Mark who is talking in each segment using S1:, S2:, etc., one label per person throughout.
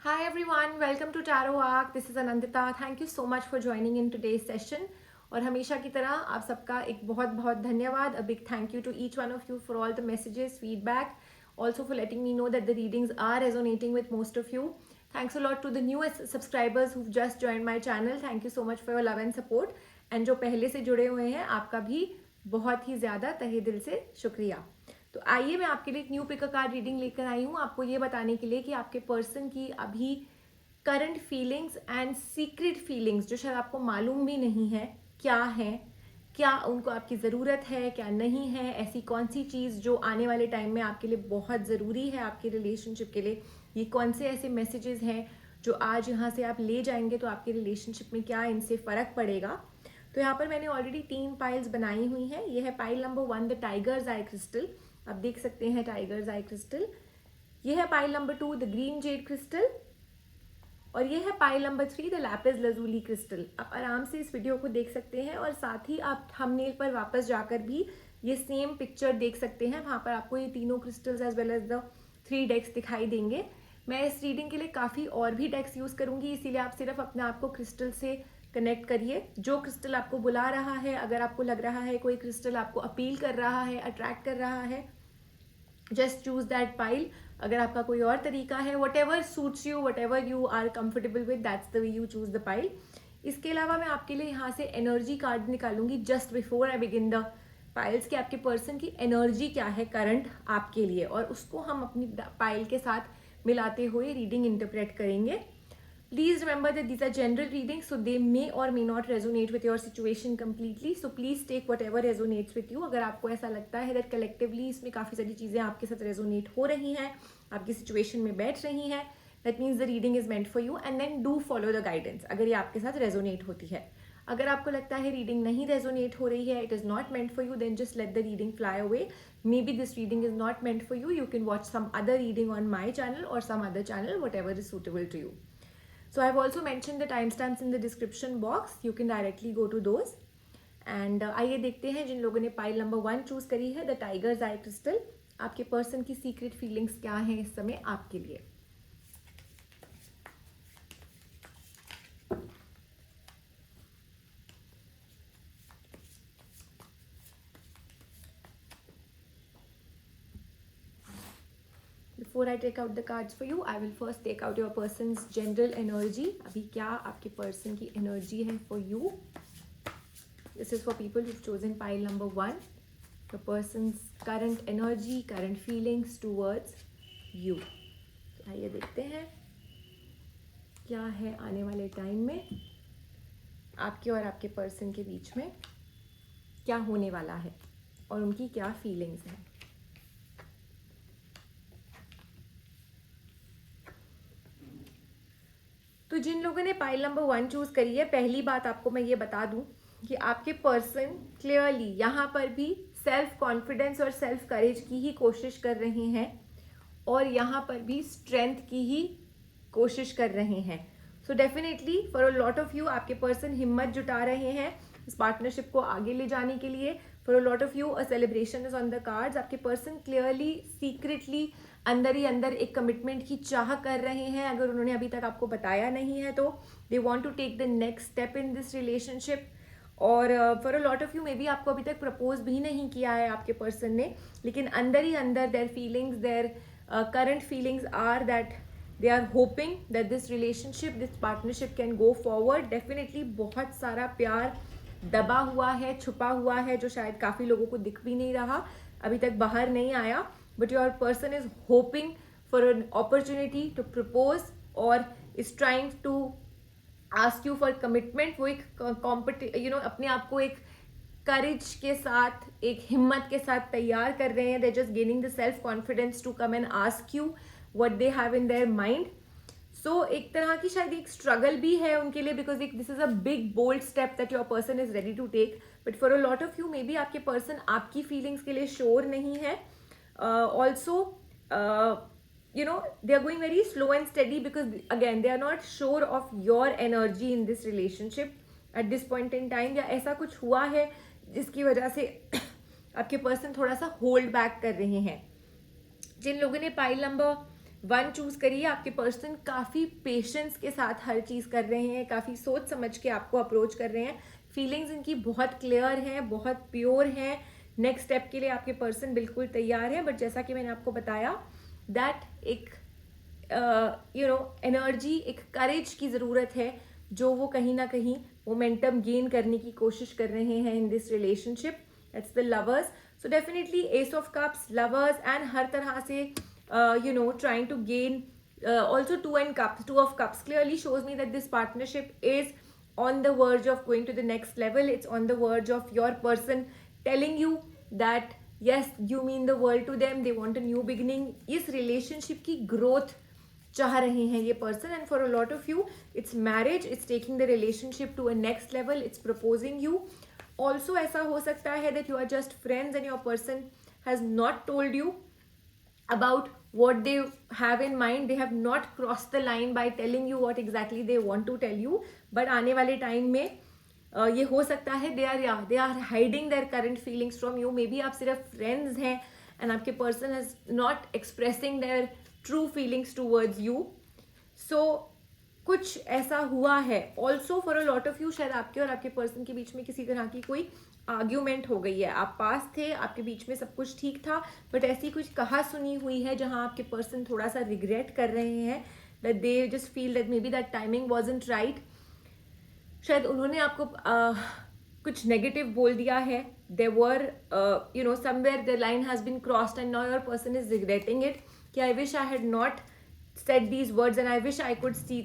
S1: Hi everyone, welcome to Tarot Arc. This is Anandita. Thank you so much for joining in today's session. और हमेशा की तरह आप सबका एक बहुत बहुत धन्यवाद. A big thank you to each one of you for all the messages, feedback, also for letting me know that the readings are resonating with most of you. Thanks a lot to the newest subscribers who've just joined my channel. Thank you so much for your love and support. And जो पहले से जुड़े हुए हैं आपका भी बहुत ही ज़्यादा तहे दिल से शुक्रिया. तो आइए मैं आपके लिए एक न्यू पिक कार्ड रीडिंग लेकर आई हूँ आपको ये बताने के लिए कि आपके पर्सन की अभी current feelings and secret feelings जो शायद आपको मालूम भी नहीं है क्या है, क्या उनको आपकी ज़रूरत है, क्या नहीं है, ऐसी कौन सी चीज़ जो आने वाले टाइम में आपके लिए बहुत ज़रूरी है आपके रिलेशनशिप के लिए. ये कौन से ऐसे मैसेजेस हैं जो आज यहाँ से आप ले जाएंगे तो आपके रिलेशनशिप में क्या इनसे फ़र्क पड़ेगा. तो यहाँ पर मैंने ऑलरेडी 3 पाइल्स बनाई हुई हैं. ये है pile number 1 the tigers I crystal. आप देख सकते हैं टाइगर्स आई क्रिस्टल. ये है pile number 2 the green Z crystal. और ये है pile number 3 the Lapis lazuli crystal. आप आराम से इस वीडियो को देख सकते हैं और साथ ही आप थंबनेल पर वापस जाकर भी ये सेम पिक्चर देख सकते हैं. वहाँ पर आपको ये तीनों crystals as well as the 3 decks दिखाई देंगे. मैं इस रीडिंग के लिए काफ़ी और भी डेक्स यूज़ करूँगी, इसीलिए आप सिर्फ अपने आप को क्रिस्टल से कनेक्ट करिए. जो क्रिस्टल आपको बुला रहा है, अगर आपको लग रहा है कोई क्रिस्टल आपको अपील कर रहा है, अट्रैक्ट कर रहा है, जस्ट चूज दैट पाइल. अगर आपका कोई और तरीका है, whatever suits you, whatever you are comfortable with, that's the way you choose the pile. इसके अलावा मैं आपके लिए यहाँ से एनर्जी कार्ड निकालूंगी just before I begin the piles कि आपके पर्सन की एनर्जी क्या है करंट आपके लिए, और उसको हम अपनी पाइल के साथ मिलाते हुए रीडिंग इंटरप्रेट करेंगे. Please remember that these are general readings, so they may or may not resonate with your situation completely. So please take whatever resonates with you. अगर आपको ऐसा लगता है that collectively इसमें काफ़ी सारी चीज़ें आपके साथ resonate हो रही हैं, आपकी situation में बैठ रही हैं, that means the reading is meant for you. And then do follow the guidance अगर ये आपके साथ resonate होती है. अगर आपको लगता है रीडिंग नहीं रेजोनेट हो रही है, it is not meant for you, then just let the reading fly away. Maybe this reading is not meant for you. You can watch some other reading on my channel और some other channel, whatever is suitable to you. So I've also mentioned the timestamps in the description box. You can directly go to those. And आइए देखते हैं जिन लोगों ने pile number 1 choose करी है the tigers I crystal, आपके person की secret feelings क्या हैं इस समय आपके लिए. Before I take out the cards for you, I will first take out your person's general energy. अभी क्या आपके पर्सन की एनर्जी है for you. This is for people who've chosen pile number 1. The person's current energy, current feelings towards you. तो आइए देखते हैं क्या है आने वाले टाइम में आपके और आपके पर्सन के बीच में क्या होने वाला है और उनकी क्या फीलिंग्स हैं. तो जिन लोगों ने पाइल नंबर 1 चूज करी है, पहली बात आपको मैं ये बता दूं कि आपके पर्सन क्लियरली यहाँ पर भी सेल्फ कॉन्फिडेंस और सेल्फ करेज की ही कोशिश कर रहे हैं और यहाँ पर भी स्ट्रेंथ की ही कोशिश कर रहे हैं. So definitely for a lot of you आपके पर्सन हिम्मत जुटा रहे हैं इस पार्टनरशिप को आगे ले जाने के लिए. For a lot of you a celebration is on the cards. आपके पर्सन क्लियरली सीक्रेटली अंदर ही अंदर एक कमिटमेंट की चाह कर रहे हैं. अगर उन्होंने अभी तक आपको बताया नहीं है तो they want to take the next step in this relationship. और for a lot of you maybe आपको अभी तक प्रपोज भी नहीं किया है आपके पर्सन ने, लेकिन अंदर ही अंदर there feelings, there current feelings are that they are hoping that this relationship, this partnership can go forward. Definitely बहुत सारा प्यार दबा हुआ है, छुपा हुआ है, जो शायद काफ़ी लोगों को दिख भी नहीं रहा, अभी तक बाहर नहीं आया. But your person is hoping for an opportunity to propose or is trying to ask you for commitment. वो एक अपने आप को एक करेज के साथ, एक हिम्मत के साथ तैयार कर रहे हैं. They're just gaining the self confidence to come and ask you what they have in their mind. So एक तरह की शायद एक स्ट्रगल भी है उनके लिए, because this is a big bold step that your person is ready to take. But for a lot of you maybe आपके पर्सन आपकी फीलिंग्स के लिए श्योर नहीं है. Also, they are going very slow and steady because again they are not sure of your energy in this relationship at this point in time. या ऐसा कुछ हुआ है जिसकी वजह से आपके पर्सन थोड़ा सा होल्ड बैक कर रहे हैं. जिन लोगों ने पाइल नंबर वन चूज करिए। आपके पर्सन काफ़ी पेशेंस के साथ हर चीज़ कर रहे हैं, काफ़ी सोच समझ के आपको अप्रोच कर रहे हैं। फीलिंग्स इनकी बहुत क्लियर हैं, बहुत प्योर हैं। नेक्स्ट स्टेप के लिए आपके पर्सन बिल्कुल तैयार है। बट जैसा कि मैंने आपको बताया दैट एक एनर्जी, एक करेज की ज़रूरत है जो वो कहीं ना कहीं मोमेंटम गेन करने की कोशिश कर रहे हैं in this relationship. That's the lovers. So definitely ace of cups, lovers and हर तरह से trying to gain, also two of cups clearly shows me that this partnership is on the verge of going to the next level. It's on the verge of your person telling you that yes, you mean the world to them, they want a new beginning. इस relationship की growth चाह रहे हैं ये person, and for a lot of you it's marriage, it's taking the relationship to a next level, it's proposing you. Also ऐसा हो सकता है that you are just friends and your person has not told you about what they have in mind. They have not crossed the line by telling you what exactly they want to tell you. But आने वाले time में ये हो सकता है they are hiding their current feelings from you. Maybe आप सिर्फ friends हैं and आपके person is not expressing their true feelings towards you. So कुछ ऐसा हुआ है. Also for a lot of you, शायद आपके और आपके पर्सन के बीच में किसी तरह की कोई आर्ग्यूमेंट हो गई है. आप पास थे, आपके बीच में सब कुछ ठीक था, बट ऐसी कुछ कहा सुनी हुई है जहां आपके पर्सन थोड़ा सा रिग्रेट कर रहे हैं, that they just feel that maybe that timing wasn't right. शायद उन्होंने आपको कुछ नेगेटिव बोल दिया है. There were somewhere the line has been crossed and now your person is regretting it कि I wish I had not said these words and I wish I could say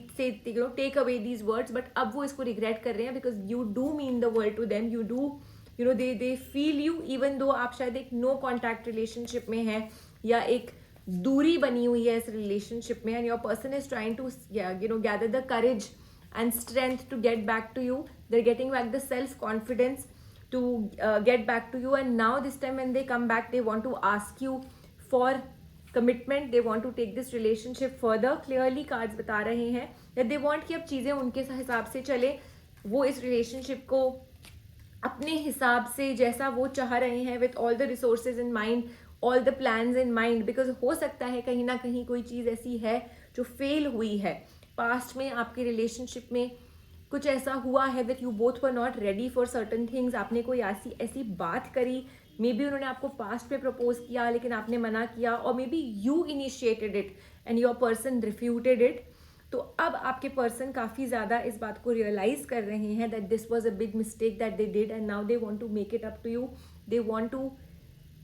S1: take away these words, but अब वो इसको regret कर रहे हैं because you do mean the world to them. You do they feel you even though आप शायद एक no contact relationship में हैं या एक दूरी बनी हुई है इस relationship में, and your person is trying to gather the courage and strength to get back to you. They're getting back the self confidence to get back to you, and now this time when they come back they want to ask you for commitment. They want to take this relationship further. Clearly cards बता रहे हैं that they want कि अब चीज़ें उनके हिसाब से चले, वो इस relationship को अपने हिसाब से जैसा वो चाह रहे हैं, with all the resources in mind, all the plans in mind, because हो सकता है कहीं ना कहीं कोई चीज़ ऐसी है जो फेल हुई है पास्ट में. आपके रिलेशनशिप में कुछ ऐसा हुआ है that you both were not ready for certain things. आपने कोई ऐसी बात करी, मे बी उन्होंने आपको पास्ट पे प्रपोज किया लेकिन आपने मना किया, और may be you initiated it and your person refuted it. तो अब आपके पर्सन काफ़ी ज़्यादा इस बात को रियलाइज कर रहे हैं that this was a big mistake that they did, and now they want to make it up to you. They want to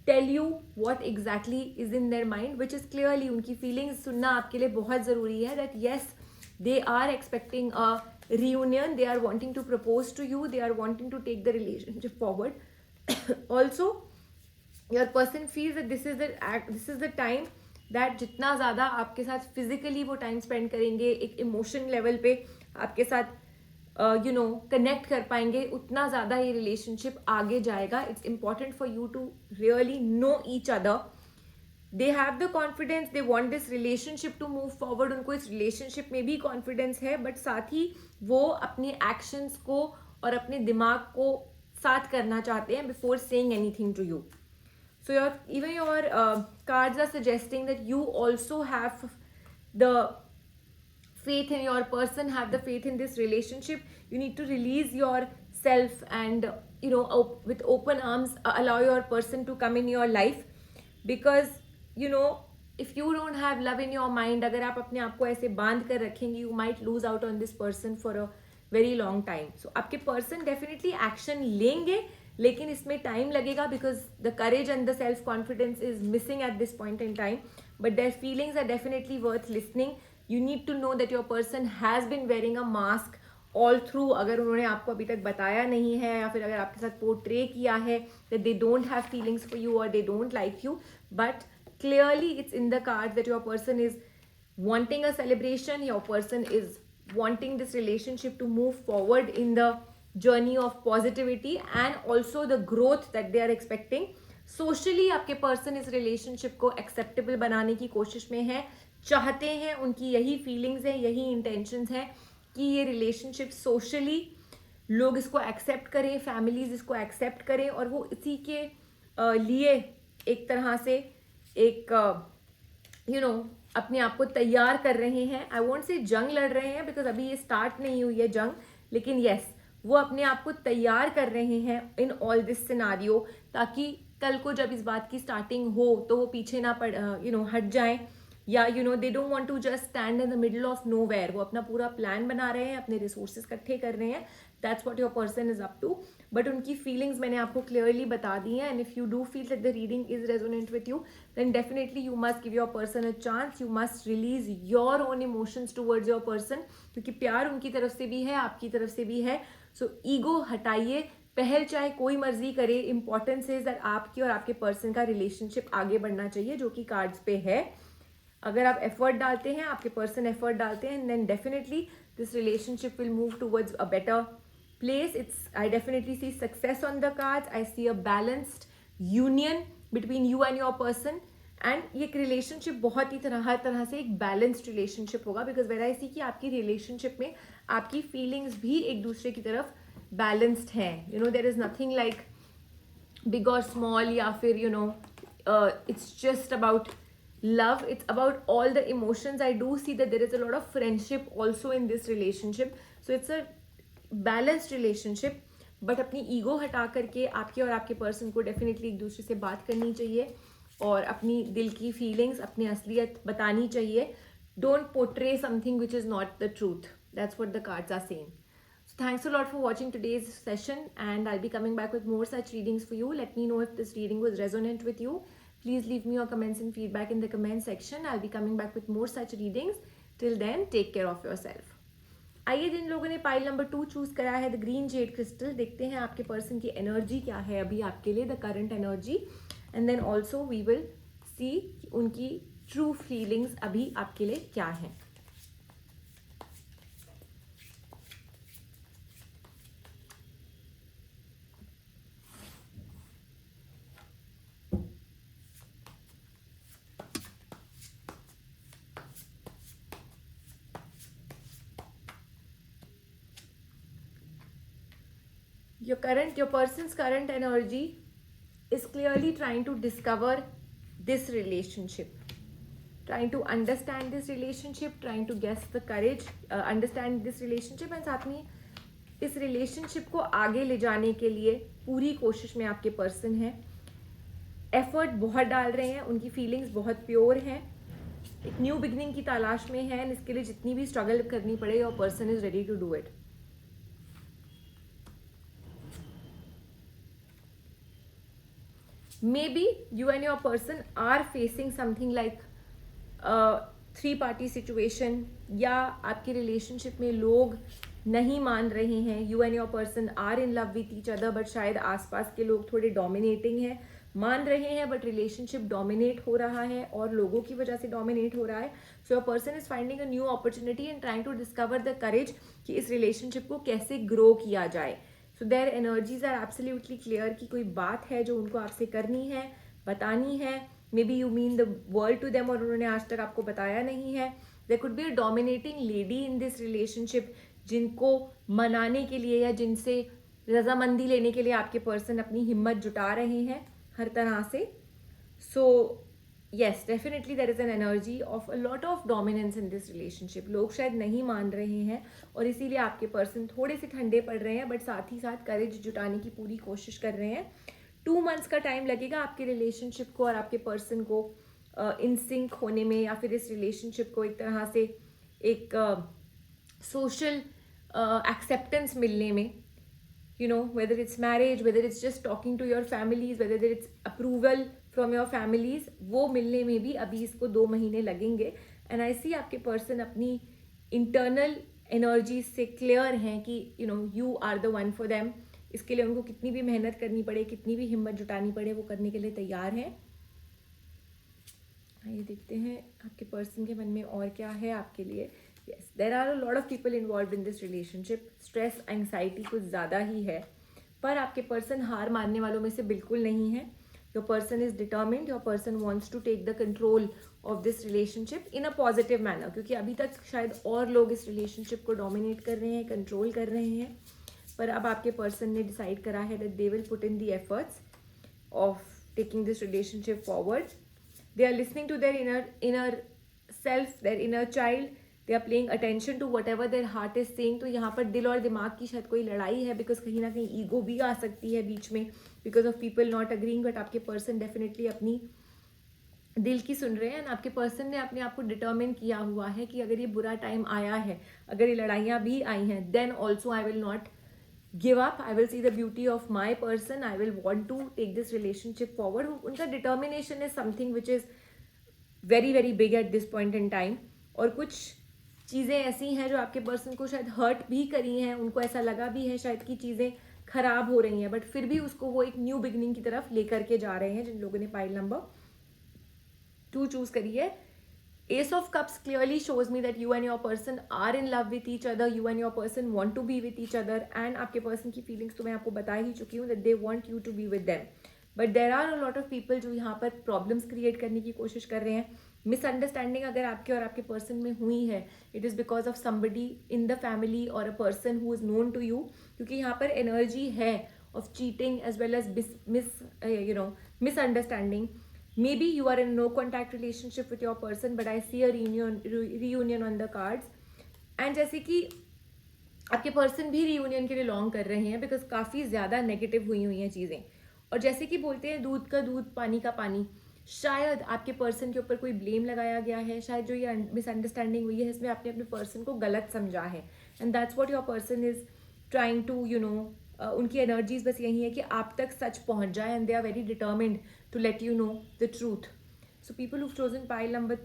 S1: tell you what exactly is in their mind, which is clearly उनकी feelings सुनना आपके लिए बहुत ज़रूरी है. That yes, they are expecting a reunion, they are wanting to propose to you, they are wanting to take the relationship forward. Also your person feels that this is the time that जितना ज़्यादा आपके साथ physically वो time spend करेंगे, एक emotion level पे आपके साथ connect कर पाएंगे, उतना ज़्यादा ये relationship आगे जाएगा. It's important for you to really know each other. They have the confidence, they want this relationship to move forward. उनको इस relationship में भी confidence है, but साथ ही वो अपने actions को और अपने दिमाग को साथ करना चाहते हैं before saying anything to you. So even your cards are suggesting that you also have the faith in your person, have the faith in this relationship. You need to release yourself and with open arms allow your person to come in your life, because if you don't have love in your mind, अगर आप अपने आप को ऐसे बांध कर रखेंगे, you might lose out on this person for a very long time. So आपके person definitely action लेंगे, लेकिन इसमें टाइम लगेगा because the courage and the self confidence is missing at this point in time. But their feelings are definitely worth listening. You need to know that your person has been wearing a mask all through. अगर उन्होंने आपको अभी तक बताया नहीं है या फिर अगर आपके साथ पोर्ट्रे किया है that they don't have feelings for you or they don't like you, but clearly it's in the cards that your person is wanting a celebration. Your person is wanting this relationship to move forward in the journey of positivity and also the growth that they are expecting. Socially आपके person इस relationship को acceptable बनाने की कोशिश में है, चाहते हैं, उनकी यही feelings हैं, यही intentions हैं कि ये relationship socially लोग इसको accept करें, families इसको accept करें, और वो इसी के लिए एक तरह से एक अपने आप को तैयार कर रहे हैं. आई वोंट से जंग लड़ रहे हैं बिकॉज अभी ये स्टार्ट नहीं हुई है जंग, लेकिन यस वो अपने आप को तैयार कर रहे हैं इन ऑल दिस सिनारियो, ताकि कल को जब इस बात की स्टार्टिंग हो तो वो पीछे ना पड़ हट जाएं, या they don't want to just stand in the middle of nowhere. वो अपना पूरा प्लान बना रहे हैं, अपने रिसोर्सेज इकट्ठे कर रहे हैं. That's what your person is up to. But उनकी फीलिंग्स मैंने आपको क्लियरली बता दी हैं. And if you do feel that the reading is resonant with you, then definitely you must give your person a chance. You must release your own emotions towards your person, क्योंकि प्यार उनकी तरफ से भी है, आपकी तरफ से भी है. सो ईगो हटाइए, पहल चाहे कोई मर्जी करे. इंपॉर्टेंस इज दैट आपकी और आपके पर्सन का रिलेशनशिप आगे बढ़ना चाहिए, जो कि कार्ड्स पे है. अगर आप एफर्ट डालते हैं, आपके पर्सन एफर्ट डालते हैं, then definitely this relationship will move towards a better place. I definitely see success on the cards. I see a balanced union between you and your person. And ये relationship बहुत ही हर तरह से एक balanced relationship होगा, because where I सी कि आपकी relationship में आपकी फीलिंग्स भी एक दूसरे की तरफ बैलेंस्ड हैं. There is nothing like big or small, या फिर it's just about love. It's about all the emotions. I do see that there is a lot of friendship also in this relationship, so it's a balanced relationship. But अपनी ego हटा करके आपके और आपके person को definitely एक दूसरे से बात करनी चाहिए और अपनी दिल की फीलिंग्स, अपनी असलियत बतानी चाहिए. Don't portray something which is not the truth. That's what the cards are saying. So thanks a lot for watching today's session, and I'll be coming back with more such readings for you. Let me know if this reading was resonant with you. Please leave me your comments and feedback in the comment section. I'll be coming back with more such readings. Till then, take care of yourself. आइए, जिन लोगों ने pile number 2 choose करा है, the green Z crystal, देखते हैं आपके person की energy क्या है अभी आपके लिए, the current energy. And then also we will see उनकी ट्रू फीलिंग्स अभी आपके लिए क्या है. Your person's current energy is clearly trying to discover this relationship, trying to understand this relationship, trying to guess the courage, understand this relationship, and साथ में इस relationship को आगे ले जाने के लिए पूरी कोशिश में आपके पर्सन है. एफर्ट बहुत डाल रहे हैं, उनकी फीलिंग्स बहुत प्योर हैं, एक न्यू बिगनिंग की तलाश में है, एंड इसके लिए जितनी भी स्ट्रगल करनी पड़े, your person is ready to do it. Maybe you and your person are facing something like three party situation, या आपके रिलेशनशिप में लोग नहीं मान रहे हैं. You and your person are in love with each other, but शायद आसपास के लोग थोड़े डोमिनेटिंग हैं. मान रहे हैं बट रिलेशनशिप डोमिनेट हो रहा है और लोगों की वजह से डोमिनेट हो रहा है. So your person is finding a new opportunity and trying to discover the courage कि इस रिलेशनशिप को कैसे ग्रो किया जाए. So their energies are absolutely clear कि कोई बात है जो उनको आपसे करनी है, बतानी है. Maybe you mean the world to them, और उन्होंने आज तक आपको बताया नहीं है. There could be a dominating lady in this relationship, जिनको मनाने के लिए या जिनसे रजामंदी लेने के लिए आपके पर्सन अपनी हिम्मत जुटा रहे हैं हर तरह से. सो yes, definitely there is an energy of a lot of dominance in this relationship. लोग शायद नहीं मान रहे हैं और इसीलिए आपके पर्सन थोड़े से ठंडे पड़ रहे हैं, बट साथ ही साथ करेज जुटाने की पूरी कोशिश कर रहे हैं. 2 months का टाइम लगेगा आपके रिलेशनशिप को और आपके पर्सन को इन सिंक होने में, या फिर इस रिलेशनशिप को एक तरह से एक सोशल एक्सेप्टेंस मिलने में. Whether it's marriage, whether it's just talking to your families, whether it's approval from your families, वो मिलने में भी अभी इसको 2 महीने लगेंगे. एंड आई सी आपके पर्सन अपनी इंटरनल एनर्जी से क्लियर हैं कि you are the one for them. इसके लिए उनको कितनी भी मेहनत करनी पड़े, कितनी भी हिम्मत जुटानी पड़े, वो करने के लिए तैयार हैं. आइए देखते हैं आपके पर्सन के मन में और क्या है आपके लिए. Yes, there are a lot of people involved in this relationship. Stress, anxiety कुछ ज़्यादा ही है, पर आपके पर्सन हार मानने वालों में से बिल्कुल नहीं है. Your person is determined. Your person wants to take the control of this relationship in a positive manner. क्योंकि अभी तक शायद और लोग इस relationship को dominate कर रहे हैं, control कर रहे हैं, पर अब आपके पर्सन ने decide करा है that they will put in the efforts of taking this relationship forward. They are listening to their inner self, their inner child. They are paying attention to whatever their heart is saying. तो यहाँ पर दिल और दिमाग की शायद कोई लड़ाई है, बिकॉज कहीं ना कहीं ईगो भी आ सकती है बीच में, because of people not agreeing. But आपके पर्सन डेफिनेटली अपनी दिल की सुन रहे हैं. आपके पर्सन ने अपने आप को डिटर्मिन किया हुआ है कि अगर ये बुरा टाइम आया है, अगर ये लड़ाइयाँ भी आई हैं, then also I will not give up. I will see the beauty of my person. I will want to take this relationship forward. उनका determination is something which is very very big at this point in time. और कुछ चीज़ें ऐसी हैं जो आपके person को शायद हर्ट भी करी हैं, उनको ऐसा लगा भी है शायद कि चीज़ें खराब हो रही हैं, बट फिर भी उसको वो एक न्यू बिगनिंग की तरफ लेकर के जा रहे हैं. जिन लोगों ने पाइल नंबर 2 चूज करी है, Ace of Cups clearly shows me that you and your person are in love with each other. You and your person want to be with each other. And आपके person की feelings तो मैं आपको बता ही चुकी हूँ that they want you to be with them. But there are a lot of people जो यहाँ पर problems create करने की कोशिश कर रहे हैं. Misunderstanding अगर आपके और आपके person में हुई है, it is because of somebody in the family or a person who is known to you. क्योंकि यहाँ पर energy है of cheating as well as misunderstanding. Maybe you are in no contact relationship with your person, but I see a reunion on the cards. And जैसे कि आपके person भी reunion के लिए लॉन्ग कर रहे हैं, बिकॉज काफ़ी ज़्यादा नेगेटिव हुई हैं चीज़ें. और जैसे कि बोलते हैं दूध का दूध पानी का पानी, शायद आपके पर्सन के ऊपर कोई ब्लेम लगाया गया है. शायद जो ये मिसअंडरस्टैंडिंग हुई है इसमें आपने अपने पर्सन को गलत समझा है. And that's what your person is trying to उनकी एनर्जीज बस यही है कि आप तक सच पहुंच जाए. And they are very determined to let you know the truth. So people who've chosen pile number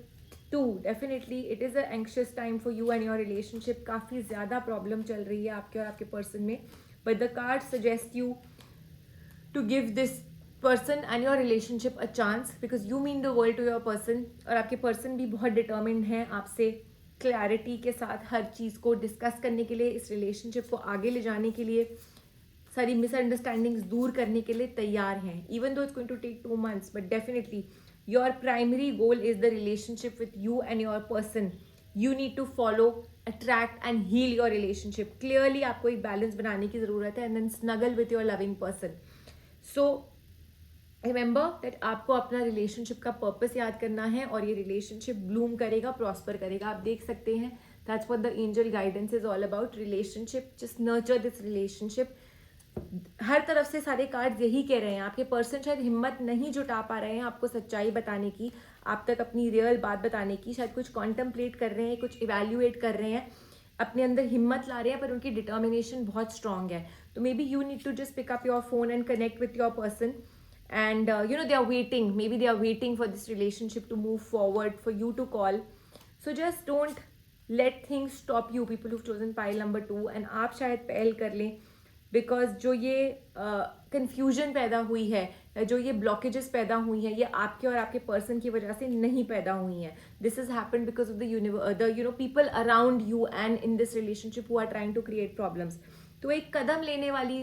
S1: 2, definitely it is an anxious time for you and your relationship. काफ़ी ज़्यादा प्रॉब्लम चल रही है आपके और आपके पर्सन में. But the cards suggest you to give this person and your relationship a chance, because you mean the world to your person. और आपके पर्सन भी बहुत डिटर्मिन्ड हैं आपसे क्लैरिटी के साथ हर चीज़ को डिस्कस करने के लिए, इस रिलेशनशिप को आगे ले जाने के लिए, सारी मिसअंडरस्टैंडिंग्स दूर करने के लिए तैयार हैं. Even though it's going to take 2 months, but definitely your primary goal is the relationship with you and your person. You need to follow, attract and heal your relationship. Clearly आपको एक balance बनाने की ज़रूरत है. And then snuggle with your loving person. So remember that आपको अपना relationship का purpose याद करना है, और ये रिलेशनशिप ब्लूम करेगा, प्रॉस्पर करेगा. आप देख सकते हैं that's what the angel guidance is all about. Relationship, just nurture this relationship. हर तरफ से सारे कार्ड्स यही कह रहे हैं. आपके पर्सन शायद हिम्मत नहीं जुटा पा रहे हैं आपको सच्चाई बताने की, आप तक अपनी रियल बात बताने की. शायद कुछ कॉन्टम्पलेट कर रहे हैं, कुछ इवैल्यूएट कर रहे हैं, अपने अंदर हिम्मत ला रहे हैं, पर उनकी डिटर्मिनेशन बहुत स्ट्रांग है. तो maybe you need to just pick up your phone and connect with your person. And they are waiting, maybe they are waiting for this relationship to move forward, for you to call. So just don't let things stop you, people who chosen pile number 2. एंड आप शायद पहल कर लें, because जो ये confusion पैदा हुई है, जो ये ब्लॉकेजेस पैदा हुई हैं, ये आपके और आपके पर्सन की वजह से नहीं पैदा हुई हैं. This is happen because of the people around you and in this relationship who are trying to create problems. तो एक कदम लेने वाली,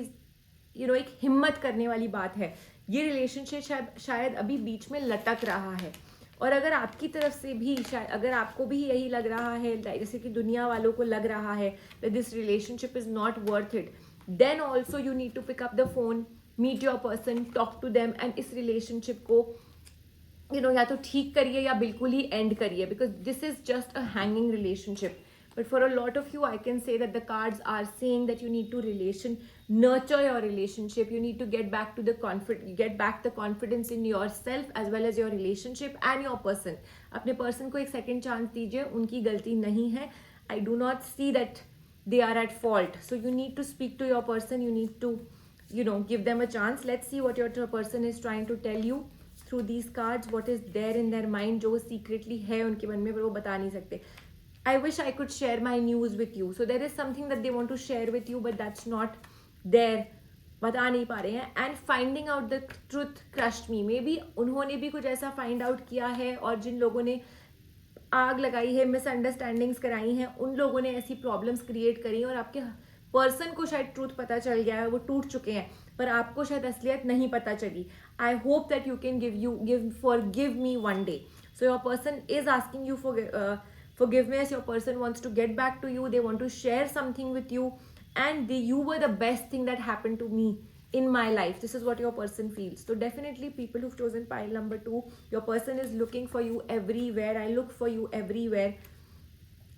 S1: एक हिम्मत करने वाली बात है. ये रिलेशनशिप शायद अभी बीच में लटक रहा है. और अगर आपकी तरफ से भी शायद, अगर आपको भी यही लग रहा है, जैसे कि दुनिया वालों को लग रहा है that this relationship is not worth it, then also you need to pick up the phone, meet your person, talk to them, and इस relationship को या तो ठीक करिए या बिल्कुल ही end करिए, because this is just a hanging relationship. But for a lot of you, I can say that the cards are saying that you need to nurture your relationship. You need to get back the confidence in yourself as well as your relationship and your person. अपने person को एक second chance दीजिए, उनकी गलती नहीं है. I do not see that they are at fault. So you need to speak to your person. You need to, give them a chance. Let's see what your person is trying to tell you through these cards. What is there in their mind जो secretly है उनके मन में, पर वो बता नहीं सकते. I wish I could share my news with you. So there is something that they want to share with you, but that's not there. बता नहीं पा रहे हैं. And finding out the truth crushed me. Maybe उन्होंने भी कुछ ऐसा find out किया है, और जिन लोगों ने आग लगाई है, मिसअंडरस्टैंडिंग्स कराई हैं, उन लोगों ने ऐसी प्रॉब्लम्स क्रिएट करी, और आपके पर्सन को शायद ट्रूथ पता चल गया है, वो टूट चुके हैं, पर आपको शायद असलियत नहीं पता चली. I hope that you can give me one day. So your person is asking you for forgiveness. Your person wants to get back to you. They want to share something with you, and you were the best thing that happened to me in my life. This is what your person feels. So definitely people who've chosen pile number 2, your person is looking for you everywhere. I look for you everywhere.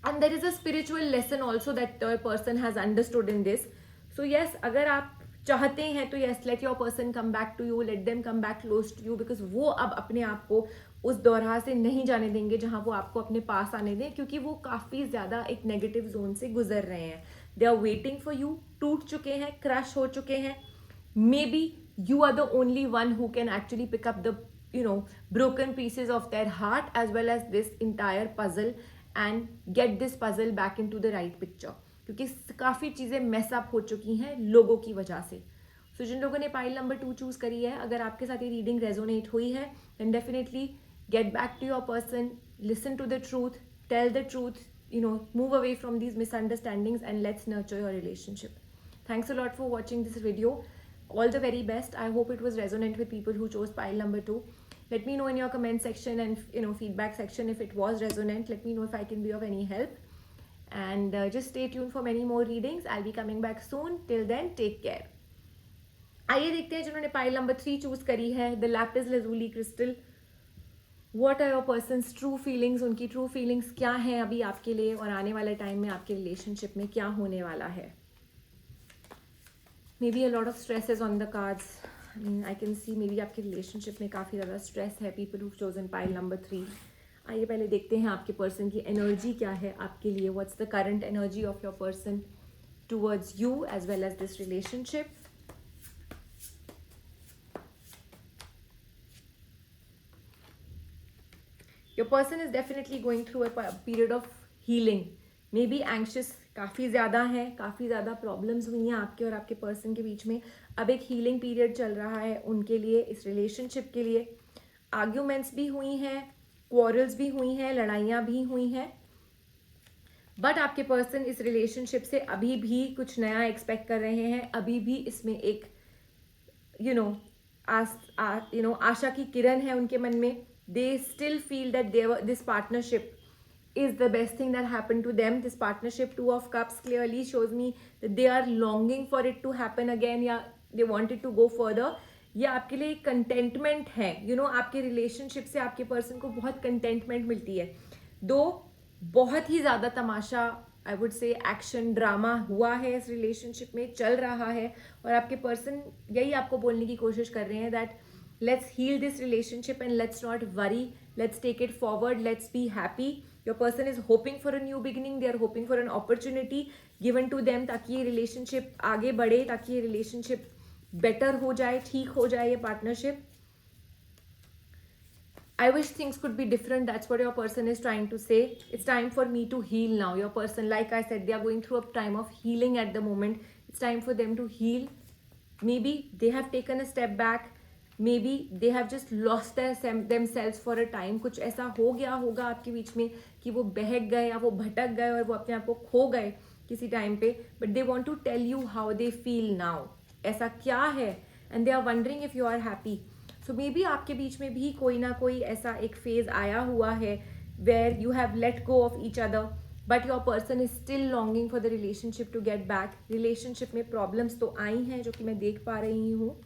S1: And there is a spiritual lesson also that the person has understood in this. So yes, अगर आप चाहते हैं तो yes, let your person come back to you, let them come back close to you, because वो अब अपने आप को उस दौरा से नहीं जाने देंगे जहां वो आपको अपने पास आने दें, क्योंकि वो काफ़ी ज़्यादा एक नेगेटिव जोन से गुजर रहे हैं. They are waiting for you, टूट चुके हैं, क्रश हो चुके हैं. Maybe you are the only one who can actually pick up the broken pieces of their heart as well as this entire puzzle and get this puzzle back into the right picture, क्योंकि काफ़ी चीज़ें mess up हो चुकी हैं लोगों की वजह से. सो जिन लोगों ने पाइल नंबर 2 चूज़ करी है, अगर आपके साथ ये रीडिंग रेजोनेट हुई है then definitely get back to your person, listen to the truth, tell the truth, move away from these misunderstandings and let's nurture your relationship. Thanks a lot for watching this video. All the very best. I hope it was resonant with people who chose pile number 2. Let me know in your comment section and feedback section if it was resonant. Let me know if I can be of any help. And just stay tuned for many more readings. I'll be coming back soon. Till then, take care. आइए देखते हैं जिन्होंने pile number 3 choose करी है, the lapis lazuli crystal. What are your person's true feelings? उनकी true feelings क्या हैं अभी आपके लिए, और आने वाले टाइम में आपके रिलेशनशिप में क्या होने वाला है. May be a lot of stress is on the cards. I can see may be आपके रिलेशनशिप में काफ़ी ज़्यादा स्ट्रेस है. People who chosen pile number 3. आइए पहले देखते हैं आपके पर्सन की एनर्जी क्या है आपके लिए. What's the current energy of your person towards you as well as this relationship. Your person is definitely going through a period of healing. Maybe anxious काफ़ी ज़्यादा है, काफ़ी ज़्यादा प्रॉब्लम्स हुई हैं आपके और आपके पर्सन के बीच में. अब एक हीलिंग पीरियड चल रहा है उनके लिए, इस रिलेशनशिप के लिए. आर्ग्यूमेंट्स भी हुई हैं, क्वारल्स भी हुई हैं, लड़ाइयाँ भी हुई हैं, बट आपके पर्सन इस रिलेशनशिप से अभी भी कुछ नया एक्सपेक्ट कर रहे हैं. अभी भी इसमें एक आशा की किरण है उनके मन में. They still feel that this partnership is the best thing that happened to them. This partnership, 2 of Cups, clearly shows me that they are longing for it to happen again, या they want it to go further. ये आपके लिए containment है. आपके relationship से आपके person को बहुत कंटेंटमेंट मिलती है. दो बहुत ही ज़्यादा तमाशा, I would say action drama हुआ है इस रिलेशनशिप में, चल रहा है, और आपके पर्सन यही आपको बोलने की कोशिश कर रहे हैं that let's heal this relationship and let's not worry, let's take it forward, let's be happy. Your person is hoping for a new beginning. They are hoping for an opportunity given to them ताकि ये relationship आगे बढ़े, ताकि ये relationship better हो जाए, ठीक हो जाए ये partnership. I wish things could be different. That's what your person is trying to say. It's time for me to heal now. Your person, like I said, they are going through a time of healing at the moment. It's time for them to heal. Maybe they have taken a step back. Maybe they have just lost themselves for a time. कुछ ऐसा हो गया होगा आपके बीच में कि वो बहक गए या वो भटक गए और वो अपने आप को खो गए किसी टाइम पे. But they want to tell you how they feel now. ऐसा क्या है, and they are wondering if you are happy. So maybe आपके बीच में भी कोई ना कोई ऐसा एक फेज आया हुआ है where you have let go of each other, but your person is still longing for the relationship to get back. Relationship में प्रॉब्लम्स तो आई हैं जो कि मैं देख पा रही हूँ.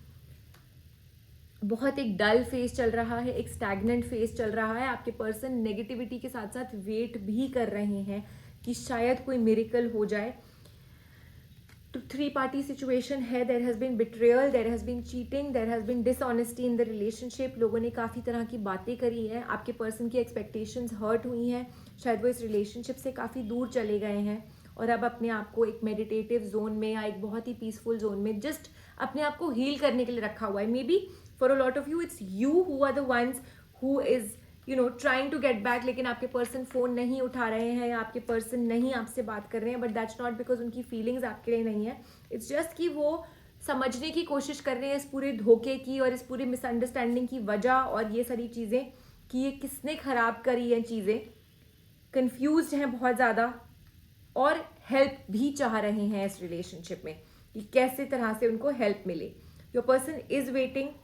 S1: बहुत एक डल फेज चल रहा है, एक स्टैग्नेंट फेज चल रहा है. आपके पर्सन नेगेटिविटी के साथ साथ वेट भी कर रहे हैं कि शायद कोई मिरेकल हो जाए. तो 3 पार्टी सिचुएशन है. There has been betrayal, there has been cheating, there has been dishonesty in the relationship. लोगों ने काफ़ी तरह की बातें करी हैं. आपके पर्सन की एक्सपेक्टेशंस हर्ट हुई हैं. शायद वो इस रिलेशनशिप से काफ़ी दूर चले गए हैं और अब अपने आप को एक मेडिटेटिव जोन में या एक बहुत ही पीसफुल जोन में जस्ट अपने आप को हील करने के लिए रखा हुआ है. May be for a lot of you it's you who are the ones who is trying to get back, लेकिन आपके पर्सन फ़ोन नहीं उठा रहे हैं या आपके पर्सन नहीं आपसे बात कर रहे हैं. बट दैट्स नॉट बिकॉज उनकी फीलिंग्स आपके लिए नहीं है. इट्स जस्ट कि वो समझने की कोशिश कर रहे हैं इस पूरे धोखे की और इस पूरी मिसअंडरस्टैंडिंग की वजह और ये सारी चीज़ें कि ये किसने ख़राब करी हैं चीज़ें. कन्फ्यूज्ड हैं बहुत ज़्यादा और हेल्प भी चाह रहे हैं इस रिलेशनशिप में कि कैसे तरह से उनको हेल्प मिले. Your person is waiting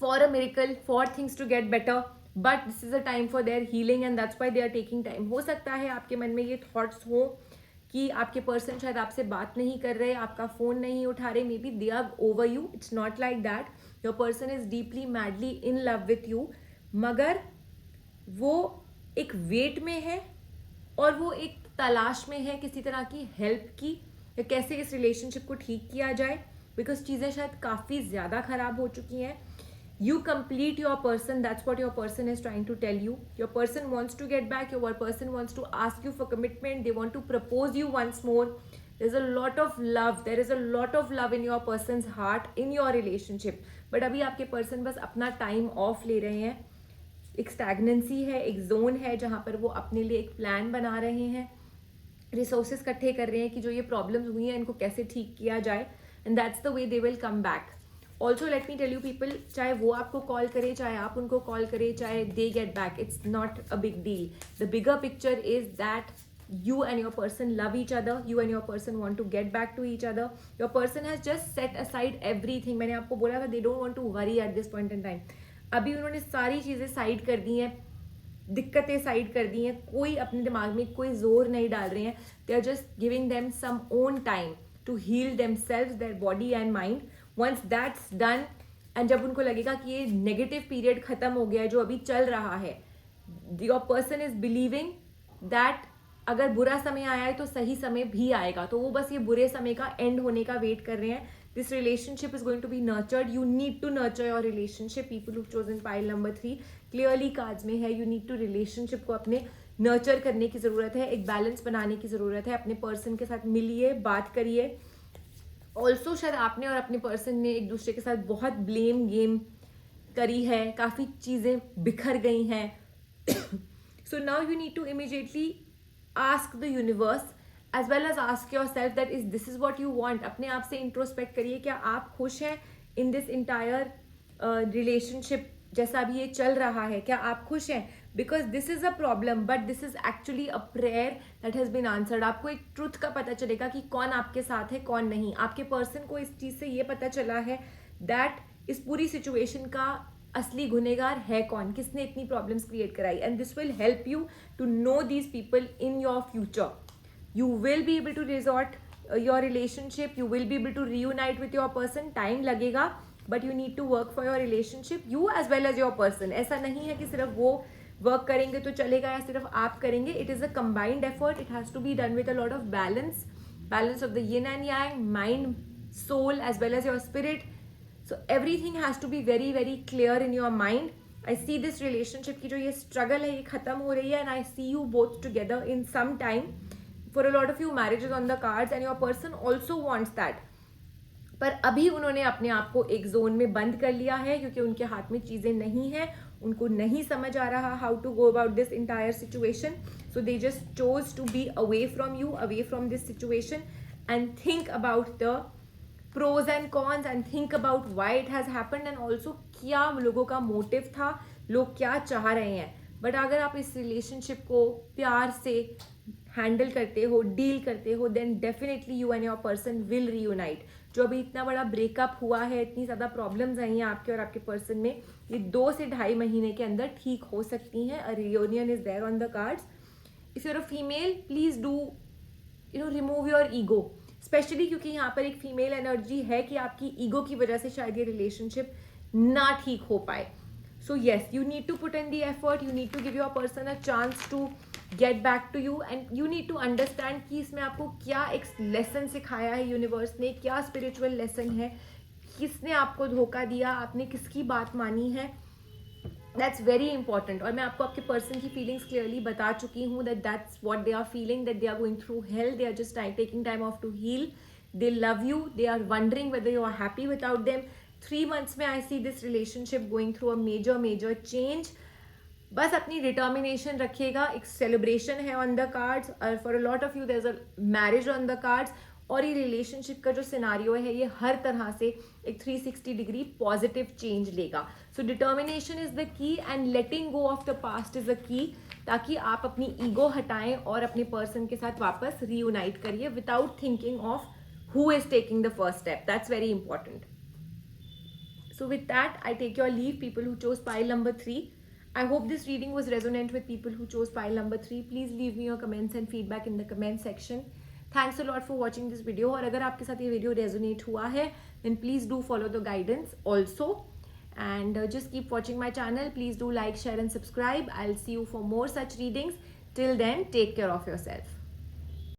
S1: for a miracle, for things to get better, but this is a time for their healing and that's why they are taking time. हो सकता है आपके मन में ये thoughts हो कि आपके पर्सन शायद आपसे बात नहीं कर रहे, आपका फ़ोन नहीं उठा रहे, maybe they are over you. It's not like that. Your person is deeply madly in love with you, मगर वो एक वेट में है और वो एक तलाश में है किसी तरह की हेल्प की, या कैसे इस रिलेशनशिप को ठीक किया जाए, बिकॉज चीज़ें शायद काफ़ी ज़्यादा ख़राब हो चुकी हैं. You complete your person, that's what your person is trying to tell you. Your person wants to get back, your person wants to ask you for commitment, they want to propose you once more. There's a lot of love, there is a lot of love in your person's heart, in your relationship. But अभी आपके person बस अपना time off ले रहे हैं. एक stagnancy है, एक zone है जहाँ पर वो अपने लिए एक plan बना रहे हैं, रिसोर्सेज इकट्ठे कर रहे हैं कि जो ये प्रॉब्लम्स हुई हैं इनको कैसे ठीक किया जाए, and that's the way they will come back. Also let me tell you people, चाहे वो आपको कॉल करे, चाहे आप उनको कॉल करें, चाहे they get back, it's not a big deal. The bigger picture is that you and your person love each other, you and your person want to get back to each other. Your person has just set aside everything. मैंने आपको बोला था they don't want to worry at this point in time. अभी उन्होंने सारी चीज़ें side कर दी हैं, दिक्कतें साइड कर दी हैं, कोई अपने दिमाग में कोई जोर नहीं डाल रहे हैं. They are just giving them some own time to heal them self, their body and mind. Once that's done, and जब उनको लगेगा कि ये नेगेटिव पीरियड खत्म हो गया है जो अभी चल रहा है, your person is believing that अगर बुरा समय आया है तो सही समय भी आएगा. तो वो बस ये बुरे समय का एंड होने का वेट कर रहे हैं. This relationship is going to be nurtured. You need to nurture your relationship. People who've chosen pile number 3 clearly cards में है. You need to relationship को अपने nurture करने की ज़रूरत है, एक balance बनाने की ज़रूरत है. अपने person के साथ मिलिए, बात करिए. Also शायद आपने और अपने person ने एक दूसरे के साथ बहुत blame game करी है, काफ़ी चीज़ें बिखर गई हैं. So now you need to immediately ask the universe as well as ask yourself that is this is what you want. अपने आप से इंट्रोस्पेक्ट करिए, क्या आप खुश हैं इन दिस इंटायर रिलेशनशिप जैसा भी ये चल रहा है, क्या आप खुश हैं? Because this is a problem but this is actually a prayer that has been answered. आपको एक ट्रुथ का पता चलेगा कि कौन आपके साथ है, कौन नहीं. आपके पर्सन को इस चीज़ से ये पता चला है दैट इस पूरी सिचुएशन का असली गुनेगार है कौन, किसने इतनी प्रॉब्लम्स क्रिएट कराई. And this will help you to know these people in your future. You will be able to resort your relationship, you will be able to reunite with your person. Time लगेगा but you need to work for your relationship, you as well as your person. ऐसा नहीं है कि सिर्फ वो work करेंगे तो चलेगा या सिर्फ आप करेंगे. It is a combined effort. It has to be done with a lot of balance of the yin and yang, mind, soul as well as your spirit. So everything has to be very very clear in your mind. I see this relationship की जो ये struggle है ये ख़त्म हो रही है, and I see you both together in some time. For a lot of you, marriage is on the cards and your person also wants that. पर अभी उन्होंने अपने आप को एक जोन में बंद कर लिया है क्योंकि उनके हाथ में चीज़ें नहीं हैं, उनको नहीं समझ आ रहा how to go about this entire situation. So they just chose to be away from you, away from this situation, and think about the pros and cons and think about why it has happened and also क्या लोगों का motive था, लोग क्या चाह रहे हैं. But अगर आप इस रिलेशनशिप को प्यार से हैंडल करते हो, डील करते हो, then definitely you and your person will reunite. जो अभी इतना बड़ा ब्रेकअप हुआ है, इतनी ज़्यादा प्रॉब्लम्स आई हैं आपके और आपके पर्सन में, ये 2 से 2.5 महीने के अंदर ठीक हो सकती हैं. A reunion is there on the cards. If you're a female, please do remove your ego, specially क्योंकि यहाँ पर एक फीमेल एनर्जी है कि आपकी ईगो की वजह से शायद ये रिलेशनशिप ना ठीक हो पाए. So yes, you need to put in the effort, you need to give your person a chance to get back to you, and you need to understand कि इसमें आपको क्या एक लेसन सिखाया है यूनिवर्स ने, क्या स्पिरिचुअल लेसन है, किसने आपको धोखा दिया, आपने किसकी बात मानी है. That's very important. और मैं आपको आपके पर्सन की फीलिंग्स क्लियरली बता चुकी हूँ that that's what they are feeling, that they are going through hell, they are just taking time off to heal. They love you, they are wondering whether you are happy without them. 3 months में I see this relationship going through a major change. बस अपनी determination रखिएगा. एक celebration है on the cards, और for a lot of you there is a marriage on the cards. और ये relationship का जो सिनारियो है ये हर तरह से एक 360 डिग्री पॉजिटिव चेंज लेगा. So determination is the key and letting go of the past is the key, ताकि आप अपनी ईगो हटाएं और अपने पर्सन के साथ वापस रीयूनाइट करिए without thinking of who is taking the first step. That's very important. So with that, I take your leave, people who chose pile number 3. I hope this reading was resonant with people who chose pile number 3. Please leave me your comments and feedback in the comment section. Thanks a lot for watching this video. और अगर आपके साथ ये video resonate हुआ है then please do follow the guidance also. And just keep watching my channel. Please do like, share and subscribe. I'll see you for more such readings. Till then, take care of yourself.